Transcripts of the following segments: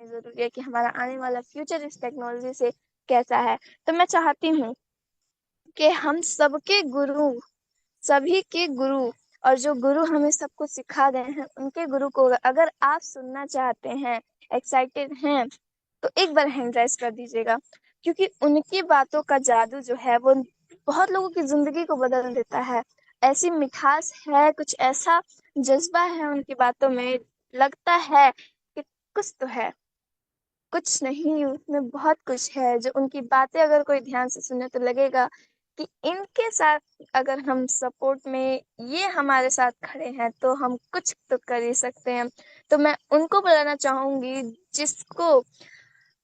ज़रूरी है कि हमारा आने वाला फ्यूचर इस टेक्नोलॉजी से कैसा है। तो मैं चाहती हूँ कि हम सबके गुरु, सभी के गुरु, और जो गुरु हमें सब कुछ सिखा गए हैं, उनके गुरु को अगर आप सुनना चाहते हैं, एक्साइटेड हैं, तो एक बार हैंड राइज़ कर दीजिएगा, क्योंकि उनकी बातों का जादू जो है वो बहुत लोगों की ज़िंदगी को बदल देता है। ऐसी मिठास है, कुछ ऐसा जज़्बा है उनकी बातों में, लगता है कि कुछ तो है, कुछ नहीं, उसमें बहुत कुछ है। जो उनकी बातें अगर कोई ध्यान से सुने तो लगेगा कि इनके साथ अगर हम सपोर्ट में, ये हमारे साथ खड़े हैं, तो हम कुछ तो कर ही सकते हैं। तो मैं उनको बुलाना चाहूँगी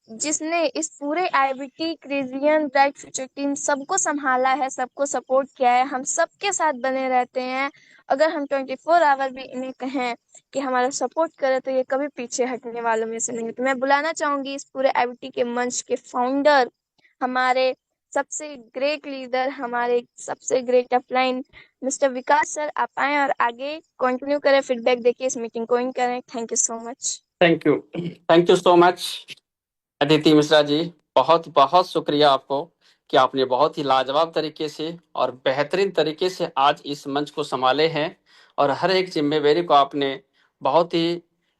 जिसने इस पूरे आईबीटी, क्रेज़ियन, ब्राइट फ्यूचर टीम सबको सँभाला है, सबको सपोर्ट किया है। हम सबके साथ बने रहते हैं। अगर हम 24 आवर भी इन्हें कहें कि हमारा सपोर्ट करें, तो ये कभी पीछे हटने वालों में से नहीं है। तो मैं बुलाना चाहूँगी इस पूरे आईबीटी के मंच के फाउंडर, हमारे सबसे ग्रेट लीडर, हमारे सबसे ग्रेट अपलाइन मिस्टर विकास सर, आप आएँ और आगे कंटिन्यू करें, फीडबैक देके इस मीटिंग को इन करें। Thank you so much. Thank you so much Aditi Mishra ji. बहुत बहुत शुक्रिया आपको कि आपने बहुत ही लाजवाब तरीके से और बेहतरीन तरीके से आज इस मंच को संभाले हैं, और हर एक जिम्मेवारी को आपने बहुत ही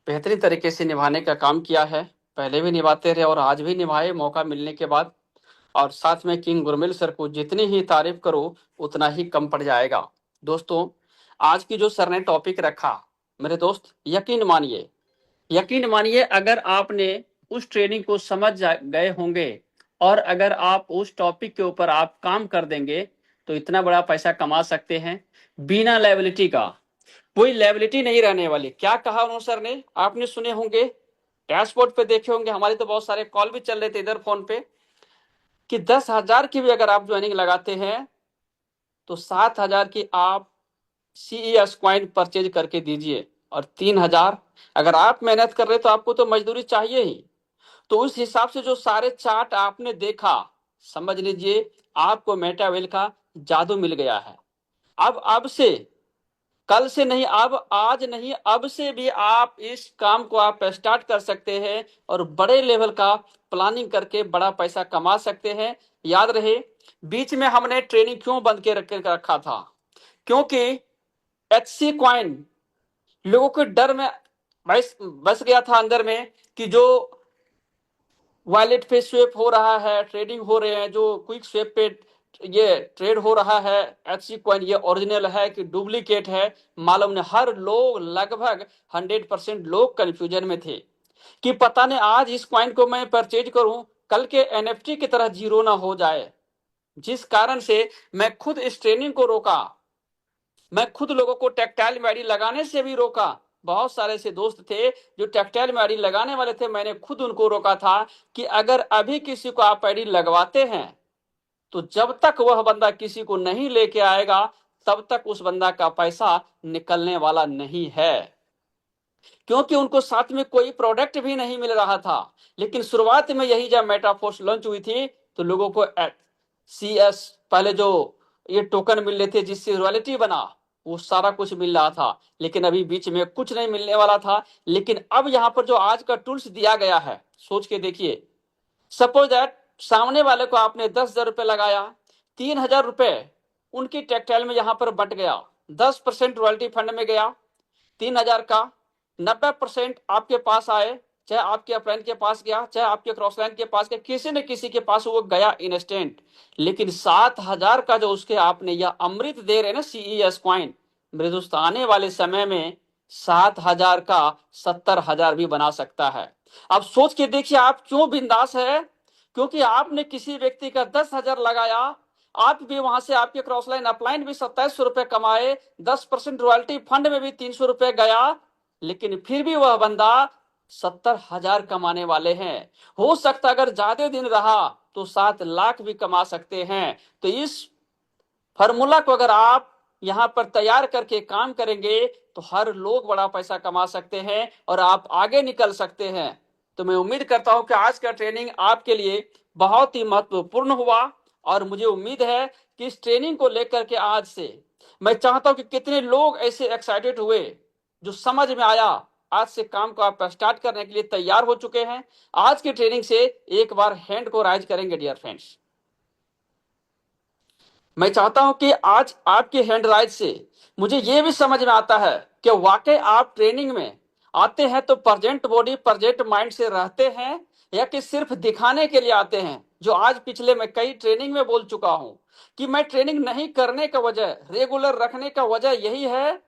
बेहतरीन तरीके से निभाने का काम किया है। पहले भी निभाते रहे और आज भी निभाए मौका मिलने के बाद। और साथ में किंग गुरमिल सर को जितनी ही तारीफ करो उतना ही कम पड़ जाएगा। दोस्तों, आज की जो सर ने टॉपिक रखा, मेरे दोस्त यकीन मानिए अगर आपने उस ट्रेनिंग को समझ गए होंगे और अगर आप उस टॉपिक के ऊपर आप काम कर देंगे तो इतना बड़ा पैसा कमा सकते हैं बिना लायबिलिटी का। कोई लायबिलिटी नहीं रहने वाली। क्या कहा उन्होंने सर ने, आपने सुने होंगे, डैशबोर्ड पे देखे होंगे, हमारे तो बहुत सारे कॉल भी चल रहे थे इधर फोन पे, कि 10,000 की भी अगर आप ज्वाइनिंग लगाते हैं तो 7,000 की आप CES कॉइन परचेज करके दीजिए, और 3,000 अगर आप मेहनत कर रहे तो आपको तो मजदूरी चाहिए ही। तो उस हिसाब से जो सारे चार्ट आपने देखा, समझ लीजिए आपको मेटावेल का जादू मिल गया है। अब से, कल से नहीं, अब आज नहीं, अब से भी आप इस काम को आप स्टार्ट कर सकते हैं और बड़े लेवल का प्लानिंग करके बड़ा पैसा कमा सकते हैं। याद रहे, बीच में हमने ट्रेनिंग क्यों बंद के रखा था, क्योंकि HC कॉइन लोगों के डर में बस गया था अंदर में कि जो वॉलेट पे स्वेप हो रहा है, ट्रेडिंग हो रहे हैं, जो क्विक स्वेप पे ये ट्रेड हो रहा है, HC कॉइन ये ओरिजिनल है कि डुप्लीकेट है, मालूम नहीं। हर लोग, लगभग 100% लोग कंफ्यूजन में थे कि पता नहीं आज इस कॉइन को मैं परचेज करूं, कल के NFT की तरह जीरो ना हो जाए। जिस कारण से मैं खुद इस ट्रेनिंग को रोका, मैं खुद लोगों को टेक्टाइल में आईडी लगाने से भी रोका। बहुत सारे ऐसे दोस्त थे जो टेक्टाइल में आईडी लगाने वाले थे, मैंने खुद उनको रोका था कि अगर अभी किसी को आप आईडी लगवाते हैं तो जब तक वह बंदा किसी को नहीं लेके आएगा तब तक उस बंदा का पैसा निकलने वाला नहीं है, क्योंकि उनको साथ में कोई प्रोडक्ट भी नहीं मिल रहा था। लेकिन शुरुआत में यही जब मेटाफोर्स लॉन्च हुई थी तो लोगों को CS पहले जो ये टोकन मिल रहे थे जिससे रॉयल्टी बना, वो सारा कुछ मिल रहा था, लेकिन अभी बीच में कुछ नहीं मिलने वाला था। लेकिन अब यहाँ पर जो आज का टूल्स दिया गया है, सोच के देखिए, सपोज दैट सामने वाले को आपने 10,000 रुपए लगाया, 3,000 रुपए उनकी टेक्सटाइल में यहां पर बट गया, 10% रॉयल्टी फंड में गया, 3,000 का 90% आपके पास आए, चाहे आपके अपलाइन के पास गया, चाहे आपके क्रॉसलाइन के पास गया, किसी न किसी के पास वो गया इंस्टेंट। लेकिन 7,000 का जो उसके आपने यह अमृत दे रहे ना CES कॉइन, मेरे दोस्त आने वाले समय में 7,000 का 70,000 भी बना सकता है। अब सोच के देखिए आप क्यों बिंदास है, क्योंकि आपने किसी व्यक्ति का 10,000 लगाया, आप भी वहां से आपके क्रॉसलाइन अपलाइन भी 2700 रुपए कमाए, 10% रॉयल्टी फंड में भी 300 रुपए गया, लेकिन फिर भी वह बंदा 70,000 कमाने वाले हैं। हो सकता अगर ज्यादा दिन रहा तो 7 लाख भी कमा सकते हैं। तो इस फॉर्मूला को अगर आप यहां पर तैयार करके काम करेंगे तो हर लोग बड़ा पैसा कमा सकते हैं और आप आगे निकल सकते हैं। तो मैं उम्मीद करता हूं कि आज का ट्रेनिंग आपके लिए बहुत ही महत्वपूर्ण हुआ, और मुझे उम्मीद है कि इस ट्रेनिंग को लेकर के आज से मैं चाहता हूं कि कितने लोग ऐसे एक्साइटेड हुए जो समझ में आया आज से काम को आप स्टार्ट करने के लिए तैयार हो चुके हैं? आज की ट्रेनिंग से एक बार हैंड को राइज करेंगे डियर फ्रेंड्स। मैं चाहता हूं कि आज आपके हैंड राइज से मुझे यह भी समझ में आता है कि वाकई आप ट्रेनिंग में आते हैं तो प्रेजेंट बॉडी प्रेजेंट माइंड से रहते हैं, या कि सिर्फ दिखाने के लिए आते हैं। जो आज पिछले मैं कई ट्रेनिंग में बोल चुका हूं कि मैं ट्रेनिंग नहीं करने का वजह, रेगुलर रखने का वजह यही है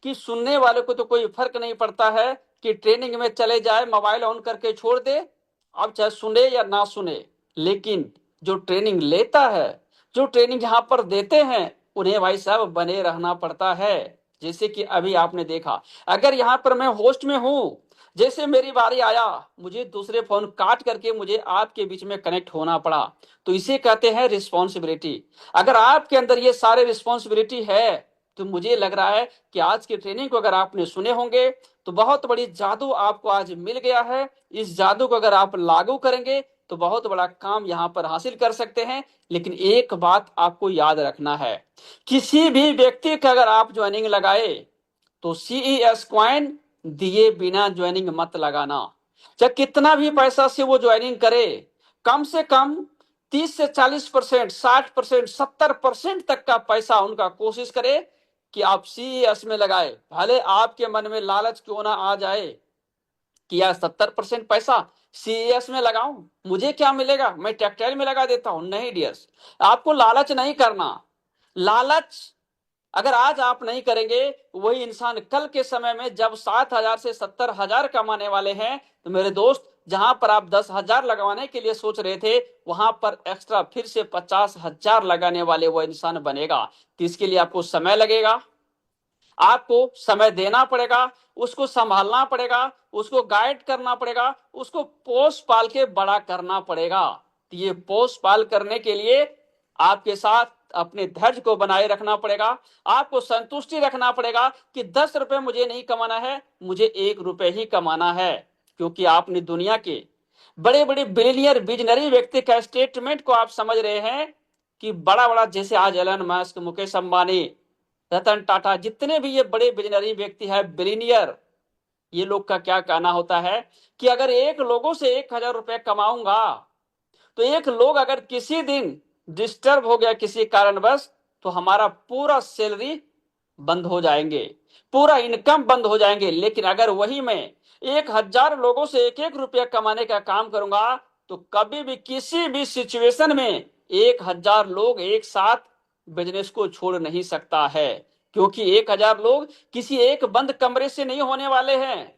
कि सुनने वाले को तो कोई फर्क नहीं पड़ता है कि ट्रेनिंग में चले जाए, मोबाइल ऑन करके छोड़ दे, अब चाहे सुने या ना सुने। लेकिन जो ट्रेनिंग लेता है, जो ट्रेनिंग यहाँ पर देते हैं, उन्हें भाई साहब बने रहना पड़ता है। जैसे कि अभी आपने देखा, अगर यहाँ पर मैं होस्ट में हूं, जैसे मेरी बारी आया, मुझे दूसरे फोन काट करके मुझे आपके बीच में कनेक्ट होना पड़ा, तो इसे कहते हैं रिस्पॉन्सिबिलिटी। अगर आपके अंदर ये सारे रिस्पॉन्सिबिलिटी है, तो मुझे लग रहा है कि आज की ट्रेनिंग को अगर आपने सुने होंगे तो बहुत बड़ी जादू आपको आज मिल गया है। इस जादू को अगर आप लागू करेंगे तो बहुत बड़ा काम यहाँ पर हासिल कर सकते हैं। लेकिन एक बात आपको याद रखना है, किसी भी व्यक्ति का अगर आप ज्वाइनिंग लगाए तो CES कॉइन दिए बिना ज्वाइनिंग मत लगाना। चाहे कितना भी पैसा से वो ज्वाइनिंग करे, कम से कम 30 से 40%, 60%, 70% तक का पैसा उनका कोशिश करे कि आप CES में लगाए। भले आपके मन में लालच क्यों ना आ जाए कि यार 70% पैसा CES में लगाऊं, मुझे क्या मिलेगा, मैं टेक्सटाइल में लगा देता हूं। नहीं डियर्स, आपको लालच नहीं करना। लालच अगर आज आप नहीं करेंगे, वही इंसान कल के समय में जब 7,000 से 70,000 कमाने वाले हैं, तो मेरे दोस्त जहां पर आप 10,000 लगवाने के लिए सोच रहे थे, वहां पर एक्स्ट्रा फिर से 50,000 लगाने वाले वो इंसान बनेगा। तो इसके लिए आपको समय लगेगा, आपको समय देना पड़ेगा, उसको संभालना पड़ेगा, उसको गाइड करना पड़ेगा, उसको पोस पाल के बड़ा करना पड़ेगा। तो ये पोस पाल करने के लिए आपके साथ अपने धैर्य को बनाए रखना पड़ेगा। आपको संतुष्टि रखना पड़ेगा कि 10 रुपए मुझे नहीं कमाना है, मुझे 1 रुपए ही कमाना है। क्योंकि आपने दुनिया के बड़े बड़े बिलियनियर विजनरी व्यक्ति का स्टेटमेंट को आप समझ रहे हैं कि बड़ा बड़ा, जैसे आज एलन मस्क, मुकेश अंबानी, रतन टाटा, जितने भी ये बड़े बिजनरी व्यक्ति है, बिलियनियर, ये लोग का क्या कहना होता है कि अगर एक लोगों से 1,000 रुपए कमाऊंगा, तो एक लोग अगर किसी दिन डिस्टर्ब हो गया किसी कारणवश, तो हमारा पूरा सैलरी बंद हो जाएंगे, पूरा इनकम बंद हो जाएंगे। लेकिन अगर वही मैं 1,000 लोगों से 1-1 रुपया कमाने का काम करूंगा, तो कभी भी किसी भी सिचुएशन में 1,000 लोग एक साथ बिजनेस को छोड़ नहीं सकता है। क्योंकि 1,000 लोग किसी एक बंद कमरे से नहीं होने वाले हैं,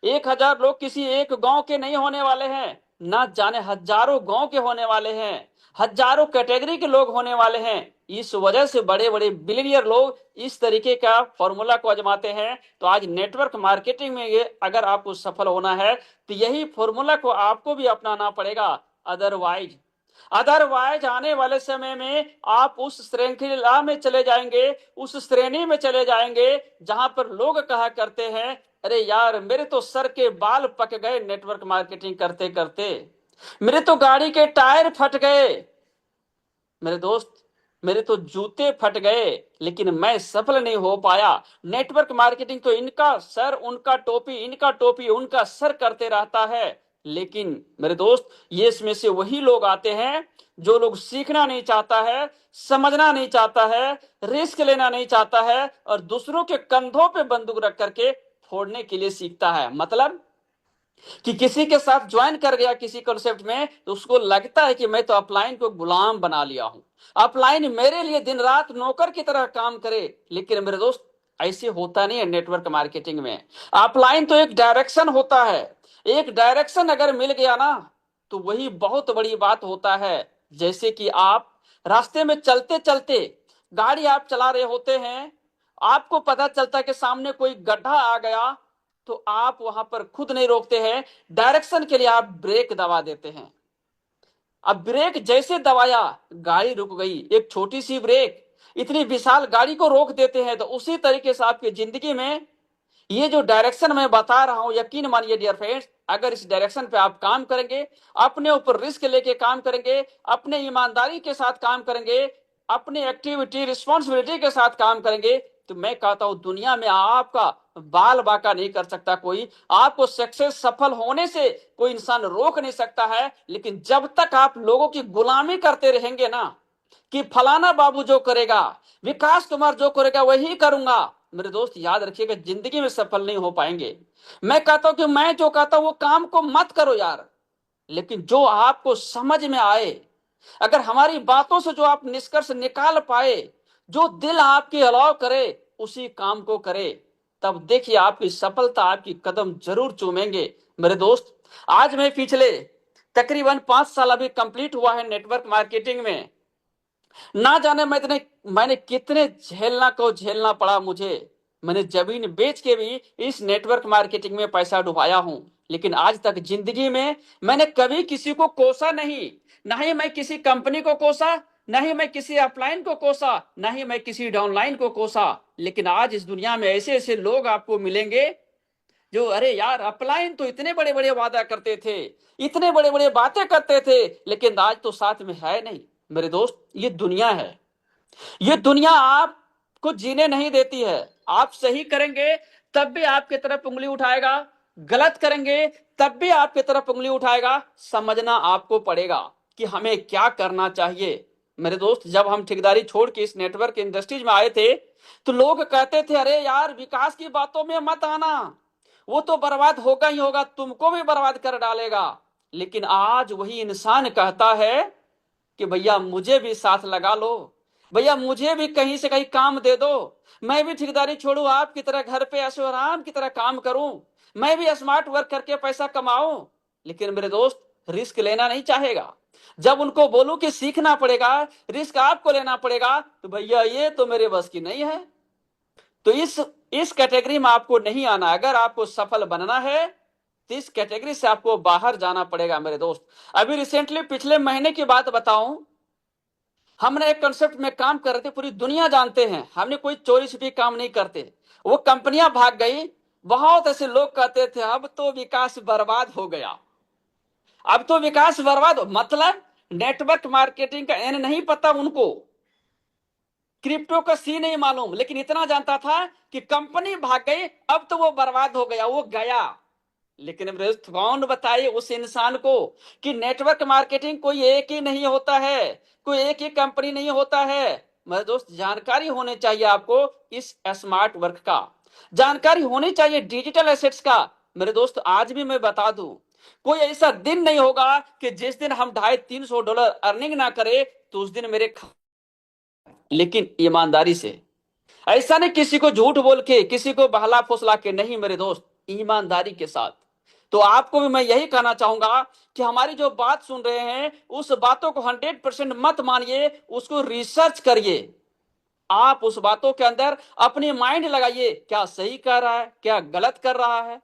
1,000 लोग किसी एक गांव के नहीं होने वाले हैं, ना जाने हजारों गांव के होने वाले हैं, हजारों कैटेगरी के लोग होने वाले हैं। इस वजह से बड़े बड़े बिलियनियर लोग इस तरीके का फॉर्मूला को आजमाते हैं। तो आज नेटवर्क मार्केटिंग में ये अगर आपको सफल होना है, तो यही फॉर्मूला को आपको भी अपनाना पड़ेगा। अदरवाइज आने वाले समय में आप उस श्रृंखला में चले जाएंगे, उस श्रेणी में चले जाएंगे जहां पर लोग कहा करते हैं, अरे यार मेरे तो सर के बाल पक गए नेटवर्क मार्केटिंग करते करते, मेरे तो गाड़ी के टायर फट गए, मेरे दोस्त मेरे तो जूते फट गए, लेकिन मैं सफल नहीं हो पाया। नेटवर्क मार्केटिंग तो इनका सर उनका टोपी, इनका टोपी उनका सर करते रहता है। लेकिन मेरे दोस्त, ये इसमें से वही लोग आते हैं जो लोग सीखना नहीं चाहता है, समझना नहीं चाहता है, रिस्क लेना नहीं चाहता है, और दूसरों के कंधों पे बंदूक रख करके फोड़ने के लिए सीखता है। मतलब कि किसी के साथ ज्वाइन कर गया किसी कॉन्सेप्ट में, तो उसको लगता है कि मैं तो अपलाइन को गुलाम बना लिया हूं, अपलाइन मेरे लिए दिन रात नौकर की तरह काम करे। लेकिन मेरे दोस्त, ऐसे होता नहीं है नेटवर्क मार्केटिंग में। अपलाइन तो एक डायरेक्शन होता है, एक डायरेक्शन अगर मिल गया ना, तो वही बहुत बड़ी बात होता है। जैसे कि आप रास्ते में चलते चलते गाड़ी आप चला रहे होते हैं, आपको पता चलता है कि सामने कोई गड्ढा आ गया, तो आप वहां पर खुद नहीं रोकते हैं, डायरेक्शन के लिए आप ब्रेक दबा देते हैं। अब ब्रेक जैसे दबाया, गाड़ी रुक गई। एक छोटी सी ब्रेक इतनी विशाल गाड़ी को रोक देते हैं। तो उसी तरीके से आपकी जिंदगी में ये जो डायरेक्शन मैं बता रहा हूं, यकीन मानिए डियर फ्रेंड्स, अगर इस डायरेक्शन पे आप काम करेंगे, अपने ऊपर रिस्क लेके काम करेंगे, अपने ईमानदारी के साथ काम करेंगे, अपने एक्टिविटी रिस्पॉन्सिबिलिटी के साथ काम करेंगे, तो मैं कहता हूं दुनिया में आपका बाल बाका नहीं कर सकता कोई, आपको सक्सेस सफल होने से कोई इंसान रोक नहीं सकता है। लेकिन जब तक आप लोगों की गुलामी करते रहेंगे ना, कि फलाना बाबू जो करेगा, विकास कुमार जो करेगा वही करूंगा, मेरे दोस्त याद रखिएगा जिंदगी में सफल नहीं हो पाएंगे। मैं कहता हूं कि मैं जो कहता हूं वो काम को मत करो यार, लेकिन जो आपको समझ में आए, अगर हमारी बातों से जो आप निष्कर्ष निकाल पाए, जो दिल आपकी अलाव करे, उसी काम को करे, तब देखिए आपकी सफलता आपकी कदम जरूर चूमेंगे। मेरे दोस्त आज मैं पिछले तकरीबन 5 साल अभी कंप्लीट हुआ है नेटवर्क मार्केटिंग में, ना जाने मैंने कितने झेलना पड़ा मुझे। मैंने जमीन बेच के भी इस नेटवर्क मार्केटिंग में पैसा डुबाया हूं, लेकिन आज तक जिंदगी में मैंने कभी किसी को कोसा नहीं, ना ही मैं किसी कंपनी को कोसा, ना ही मैं किसी अपलाइन को कोसा, ना ही मैं किसी डाउनलाइन को कोसा। लेकिन आज इस दुनिया में ऐसे ऐसे लोग आपको मिलेंगे जो, अरे यार अपलाइन तो इतने बड़े बड़े वादा करते थे, इतने बड़े बड़े बातें करते थे, लेकिन आज तो साथ में है नहीं। मेरे दोस्त ये दुनिया है, ये दुनिया आपको जीने नहीं देती है। आप सही करेंगे तब भी आपकी तरफ उंगली उठाएगा, गलत करेंगे तब भी आपकी तरफ उंगली उठाएगा। समझना आपको पड़ेगा कि हमें क्या करना चाहिए। मेरे दोस्त जब हम ठेकेदारी छोड़ के इस नेटवर्क इंडस्ट्रीज में आए थे, तो लोग कहते थे अरे यार विकास की बातों में मत आना, वो तो बर्बाद होगा ही होगा, तुमको भी बर्बाद कर डालेगा। लेकिन आज वही इंसान कहता है कि भैया मुझे भी साथ लगा लो, भैया मुझे भी कहीं से कहीं काम दे दो, मैं भी ठेकेदारी छोड़ू, आपकी तरह घर पे ऐशो आराम की तरह काम करूं, मैं भी स्मार्ट वर्क करके पैसा कमाऊं। लेकिन मेरे दोस्त रिस्क लेना नहीं चाहेगा। जब उनको बोलूं कि सीखना पड़ेगा, रिस्क आपको लेना पड़ेगा, तो भैया ये तो मेरे बस की नहीं है। तो इस कैटेगरी में आपको नहीं आना। अगर आपको सफल बनना है तो इस कैटेगरी से आपको बाहर जाना पड़ेगा मेरे दोस्त। अभी रिसेंटली पिछले महीने की बात बताऊं, हमने एक कंसेप्ट में काम कर रहे थे, पूरी दुनिया जानते हैं हमने कोई चोरी छिपी काम नहीं करते। वो कंपनियां भाग गई, बहुत ऐसे लोग कहते थे अब तो विकास बर्बाद हो गया, अब तो विकास बर्बाद हो, मतलब नेटवर्क मार्केटिंग का एन नहीं पता उनको, क्रिप्टो का सी नहीं मालूम, लेकिन इतना जानता था कि कंपनी भाग गई, अब तो वो बर्बाद हो गया, वो गया। लेकिन कौन बताए उस इंसान को कि नेटवर्क मार्केटिंग कोई एक ही नहीं होता है, कोई एक ही कंपनी नहीं होता है। मेरे दोस्त जानकारी होनी चाहिए आपको इस स्मार्ट वर्क का, जानकारी होनी चाहिए डिजिटल एसेट्स का। मेरे दोस्त आज भी मैं बता दूं, कोई ऐसा दिन नहीं होगा कि जिस दिन हम $250-300 अर्निंग ना करे, तो उस दिन मेरे, लेकिन ईमानदारी से, ऐसा नहीं किसी को झूठ बोल के, किसी को बहला फुसला के, नहीं मेरे दोस्त, ईमानदारी के साथ। तो आपको भी मैं यही कहना चाहूंगा कि हमारी जो बात सुन रहे हैं उस बातों को 100% मत मानिए, उसको रिसर्च करिए। आप उस बातों के अंदर अपनी माइंड लगाइए, क्या सही कर रहा है, क्या गलत कर रहा है।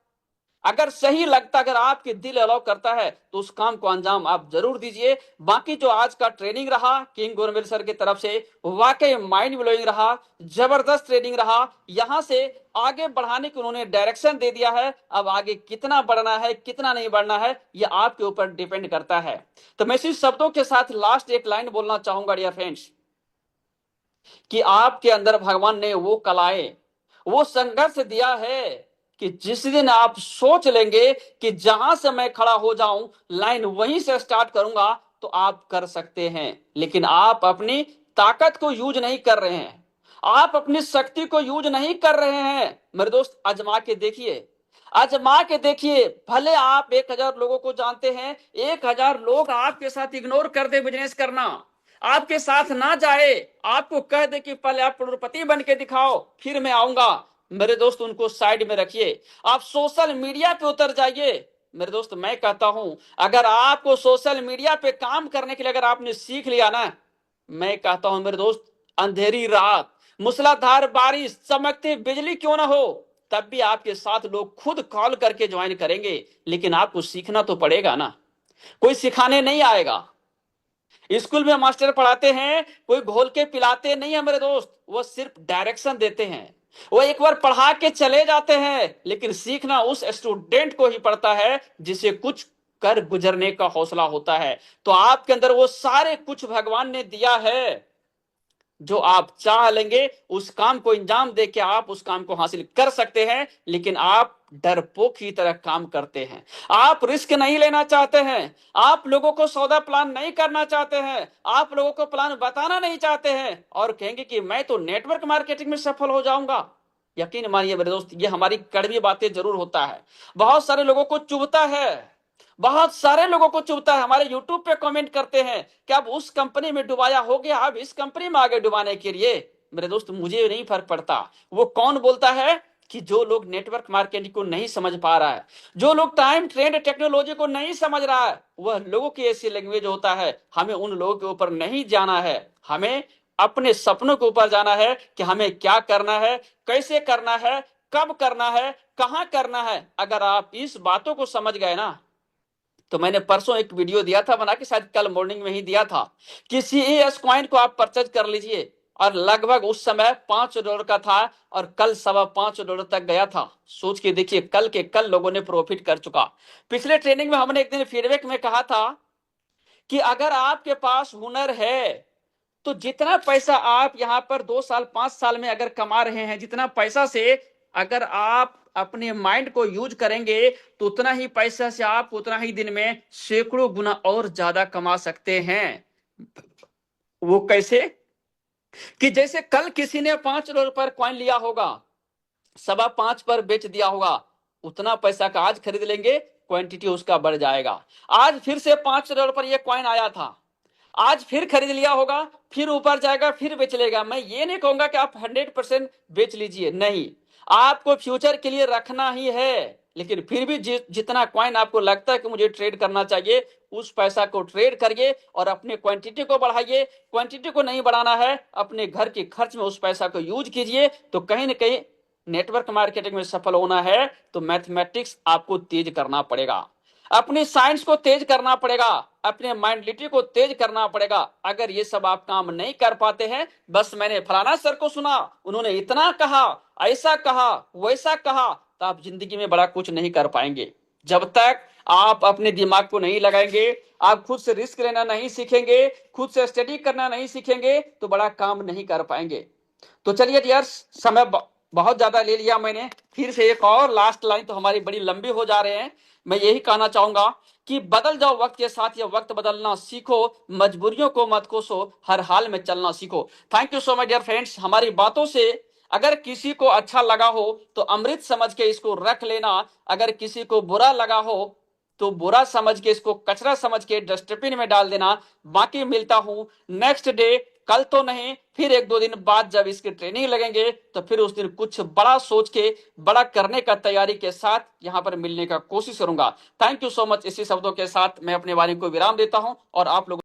अगर सही लगता, अगर आपके दिल अलाउ करता है, तो उस काम को अंजाम आप जरूर दीजिए। बाकी जो आज का ट्रेनिंग रहा किंग गोरमेल सर की तरफ से, वाकई माइंड ब्लोइंग रहा, जबरदस्त ट्रेनिंग रहा। यहां से आगे बढ़ाने की उन्होंने डायरेक्शन दे दिया है। अब आगे कितना बढ़ना है कितना नहीं बढ़ना है, यह आपके ऊपर डिपेंड करता है। तो मैं इसी शब्दों के साथ लास्ट एक लाइन बोलना चाहूंगा डियर फ्रेंड्स, कि आपके अंदर भगवान ने वो कलाएं, वो संघर्ष दिया है कि जिस दिन आप सोच लेंगे कि जहां से मैं खड़ा हो जाऊं लाइन वहीं से स्टार्ट करूंगा, तो आप कर सकते हैं। लेकिन आप अपनी ताकत को यूज नहीं कर रहे हैं, आप अपनी शक्ति को यूज नहीं कर रहे हैं। मेरे दोस्त आजमा के देखिए, आजमा के देखिए, भले आप 1000 लोगों को जानते हैं, 1000 लोग आपके साथ इग्नोर कर दे बिजनेस करना, आपके साथ ना जाए, आपको कह दे कि पहले आप करोड़पति बन के दिखाओ फिर मैं आऊंगा, मेरे दोस्त उनको साइड में रखिए, आप सोशल मीडिया पे उतर जाइए। मेरे दोस्त मैं कहता हूं, अगर आपको सोशल मीडिया पे काम करने के लिए अगर आपने सीख लिया ना, मैं कहता हूं मेरे दोस्त, अंधेरी रात, मूसलाधार बारिश, चमकती बिजली क्यों ना हो, तब भी आपके साथ लोग खुद कॉल करके ज्वाइन करेंगे। लेकिन आपको सीखना तो पड़ेगा ना, कोई सिखाने नहीं आएगा। स्कूल में मास्टर पढ़ाते हैं, कोई घोल के पिलाते नहीं है मेरे दोस्त, वो सिर्फ डायरेक्शन देते हैं, वो एक बार पढ़ा के चले जाते हैं। लेकिन सीखना उस स्टूडेंट को ही पड़ता है जिसे कुछ कर गुजरने का हौसला होता है। तो आपके अंदर वो सारे कुछ भगवान ने दिया है, जो आप चाह लेंगे उस काम को अंजाम दे के आप उस काम को हासिल कर सकते हैं, लेकिन आप डरपोक की तरह काम करते हैं। आप रिस्क नहीं लेना चाहते हैं, आप लोगों को सौदा प्लान नहीं करना चाहते हैं, आप लोगों को प्लान बताना नहीं चाहते हैं और कहेंगे कि मैं तो नेटवर्क मार्केटिंग में सफल हो जाऊंगा। यकीन मानिए मेरे दोस्त, ये हमारी कड़वी बातें जरूर होता है, बहुत सारे लोगों को चुभता है, बहुत सारे लोगों को चुभता है। हमारे यूट्यूब पे कमेंट करते हैं कि अब उस कंपनी में डुबाया हो गया, अब इस कंपनी में आगे डुबाने के लिए। मेरे दोस्त मुझे नहीं फर्क पड़ता वो कौन बोलता है, कि जो लोग नेटवर्क मार्केटिंग को नहीं समझ पा रहा है, जो लोग टाइम ट्रेंड टेक्नोलॉजी को नहीं समझ रहा है, वह लोगों की ऐसी लैंग्वेज होता है। हमें उन लोगों के ऊपर नहीं जाना है, हमें अपने सपनों के ऊपर जाना है कि हमें क्या करना है, कैसे करना है, कब करना है, कहां करना है। अगर आप इस बातों को समझ गए ना, तो मैंने परसों एक वीडियो दिया था बना के, शायद कल मॉर्निंग में ही दिया था, कि सीईएस कॉइन को आप परचेज कर लीजिए, और लगभग उस समय $5 का था और कल $5.25 तक गया था। सोच के देखिए, कल के कल लोगों ने प्रॉफिट कर चुका। पिछले ट्रेनिंग में हमने एक दिन फीडबैक में कहा था कि अगर आपके पास हुनर है तो जितना पैसा आप यहां पर 2 साल 5 साल में अगर कमा रहे हैं, जितना पैसा से अगर आप अपने माइंड को यूज करेंगे तो उतना ही पैसा से आप उतना ही दिन में सैकड़ों गुना और ज्यादा कमा सकते हैं। वो कैसे? कि जैसे कल किसी ने $5 पर कॉइन लिया होगा, 5.25 पर बेच दिया होगा, उतना पैसा का आज खरीद लेंगे, क्वांटिटी उसका बढ़ जाएगा। आज फिर से $5 पर यह कॉइन आया था, आज फिर खरीद लिया होगा, फिर ऊपर जाएगा, फिर बेच लेगा। मैं ये नहीं कहूंगा कि आप 100% बेच लीजिए, नहीं, आपको फ्यूचर के लिए रखना ही है, लेकिन फिर भी जितना कॉइन आपको लगता है कि मुझे ट्रेड करना चाहिए, उस पैसा को ट्रेड करिए और अपने क्वांटिटी को बढ़ाइए। क्वांटिटी को नहीं बढ़ाना है, अपने घर के खर्च में उस पैसा को यूज कीजिए। तो कहीं ना कहीं नेटवर्क मार्केटिंग में सफल होना है तो मैथमेटिक्स आपको तेज करना पड़ेगा, अपनी साइंस को तेज करना पड़ेगा, अपने माइंडलिटी को तेज करना पड़ेगा। अगर ये सब आप काम नहीं कर पाते हैं, बस मैंने फलाना सर को सुना, उन्होंने इतना कहा, ऐसा कहा, वैसा कहा, तो आप जिंदगी में बड़ा कुछ नहीं कर पाएंगे। जब तक आप अपने दिमाग को नहीं लगाएंगे, आप खुद से रिस्क लेना नहीं सीखेंगे, खुद से स्टडी करना नहीं सीखेंगे, तो बड़ा काम नहीं कर पाएंगे। तो चलिए यार, समय बहुत ज्यादा ले लिया मैंने, फिर से एक और लास्ट लाइन, तो हमारी बड़ी लंबी हो जा रहे हैं। मैं यही कहना चाहूंगा कि बदल जाओ वक्त के साथ, या वक्त बदलना सीखो, मजबूरियों को मत कोसो, हर हाल में चलना सीखो। Thank you so much dear friends. हमारी बातों से अगर किसी को अच्छा लगा हो तो अमृत समझ के इसको रख लेना, अगर किसी को बुरा लगा हो तो बुरा समझ के, इसको कचरा समझ के डस्टबिन में डाल देना। बाकी मिलता हूं नेक्स्ट डे, कल तो नहीं, फिर 1-2 दिन बाद जब इसकी ट्रेनिंग लगेंगे तो फिर उस दिन कुछ बड़ा सोच के, बड़ा करने का तैयारी के साथ यहां पर मिलने का कोशिश करूंगा। Thank you so much. इसी शब्दों के साथ मैं अपने वाणी को विराम देता हूं और आप लोग